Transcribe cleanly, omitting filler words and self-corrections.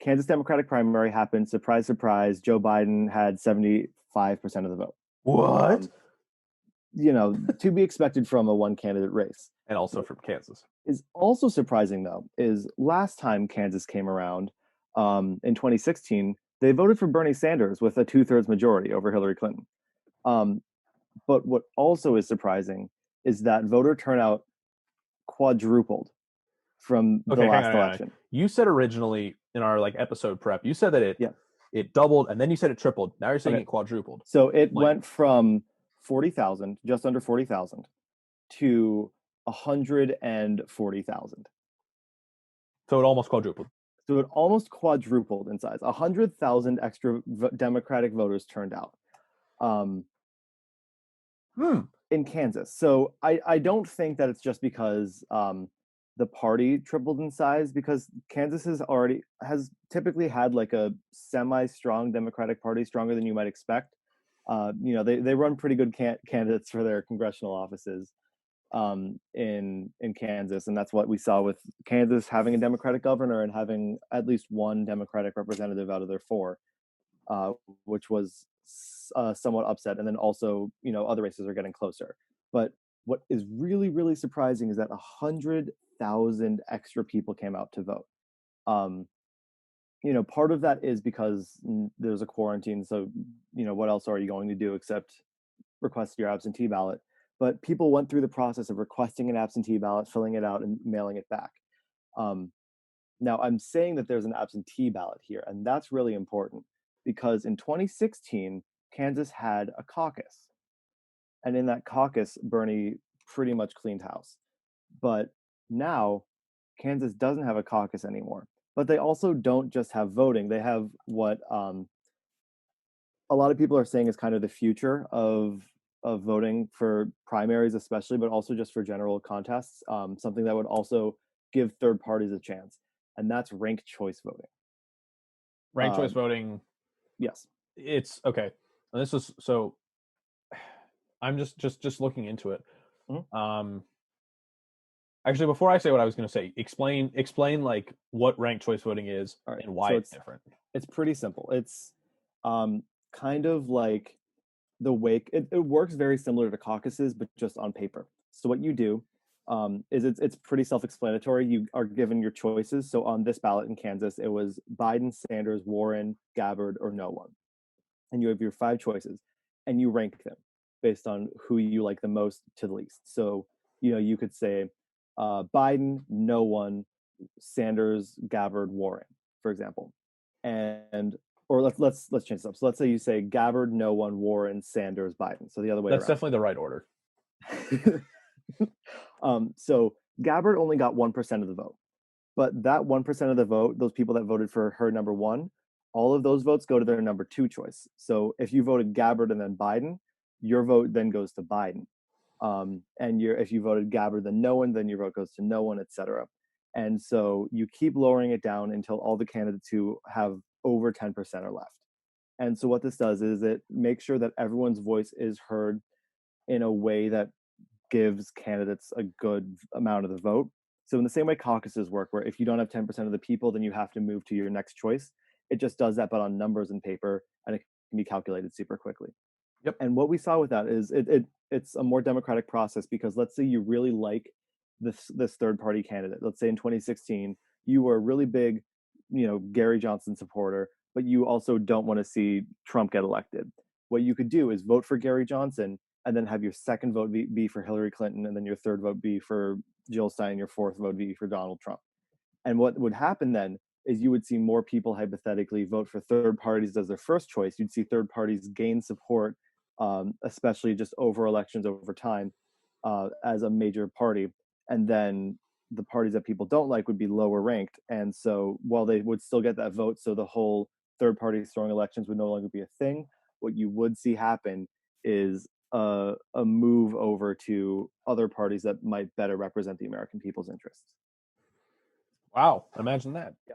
Kansas Democratic primary happened. Surprise, surprise. Joe Biden had 75% of the vote. What? To be expected from a one candidate race. And also from Kansas. Is also surprising, though, is last time Kansas came around in 2016, they voted for Bernie Sanders with a 2/3 majority over Hillary Clinton. Um, but what also is surprising is that voter turnout quadrupled from the Okay, hang last on, hang on. election. You said originally in our like episode prep, you said that Yeah. it doubled and then you said it tripled. Now you're saying Okay. it quadrupled. So it Like, went from 40,000, just under 40,000, to 140,000. so it almost quadrupled. So it almost quadrupled in size. 100,000 extra Democratic voters turned out um, in Kansas. So I don't think that it's just because the party tripled in size, because Kansas has typically had like a semi-strong Democratic Party, stronger than you might expect. They run pretty good candidates for their congressional offices in Kansas, and that's what we saw with Kansas having a Democratic governor and having at least one Democratic representative out of their four, uh, which was somewhat upset. And then also, other races are getting closer. But what is really, really surprising is that 100,000 extra people came out to vote. Um, part of that is because there's a quarantine. So, what else are you going to do except request your absentee ballot? But people went through the process of requesting an absentee ballot, filling it out, and mailing it back. Um, Now, I'm saying that there's an absentee ballot here, and that's really important because in 2016, Kansas had a caucus. And in that caucus, Bernie pretty much cleaned house. But now, Kansas doesn't have a caucus anymore. But they also don't just have voting, they have what a lot of people are saying is kind of the future of voting for primaries, especially, but also just for general contests. Something that would also give third parties a chance, and that's ranked choice voting. Ranked choice Um, voting. yes. It's okay. And this is so I'm just looking into it. Mhm. Actually, before I say what I was going to say, explain like what ranked choice voting is All right. and why So it's different. it's pretty simple. It's kind of like the wake. It works very similar to caucuses, but just on paper. So what you do is it's pretty self-explanatory. You are given your choices. So on this ballot in Kansas, it was Biden, Sanders, Warren, Gabbard, or no one. And you have your five choices, and you rank them based on who you like the most to the least. So you could say Biden, no one, Sanders, Gabbard, Warren, for example, and or let's change this up. So let's say you say Gabbard, no one, Warren, Sanders, Biden. So the other way That's around. definitely the right order. So Gabbard only got 1% of the vote, but that 1% of the vote, those people that voted for her number one, all of those votes go to their number two choice. So if you voted Gabbard and then Biden, your vote then goes to Biden. And if you voted Gabbard then no one, then your vote goes to no one, etc. And so you keep lowering it down until all the candidates who have over 10% are left. And so what this does is it makes sure that everyone's voice is heard in a way that gives candidates a good amount of the vote. So in the same way caucuses work, where if you don't have 10% of the people, then you have to move to your next choice. It just does that, but on numbers and paper, and it can be calculated super quickly. Yep. And what we saw with that is it's a more democratic process, because let's say you really like this third party candidate. Let's say in 2016 you were a really big, Gary Johnson supporter, but you also don't want to see Trump get elected. What you could do is vote for Gary Johnson, and then have your second vote be for Hillary Clinton, and then your third vote be for Jill Stein, your fourth vote be for Donald Trump. And what would happen then is you would see more people hypothetically vote for third parties as their first choice. You'd see third parties gain support, especially just over elections over time, as a major party. And then the parties that people don't like would be lower ranked. And so while they would still get that vote, so the whole third party throwing elections would no longer be a thing, what you would see happen is a move over to other parties that might better represent the American people's interests. Wow, imagine that. Yeah.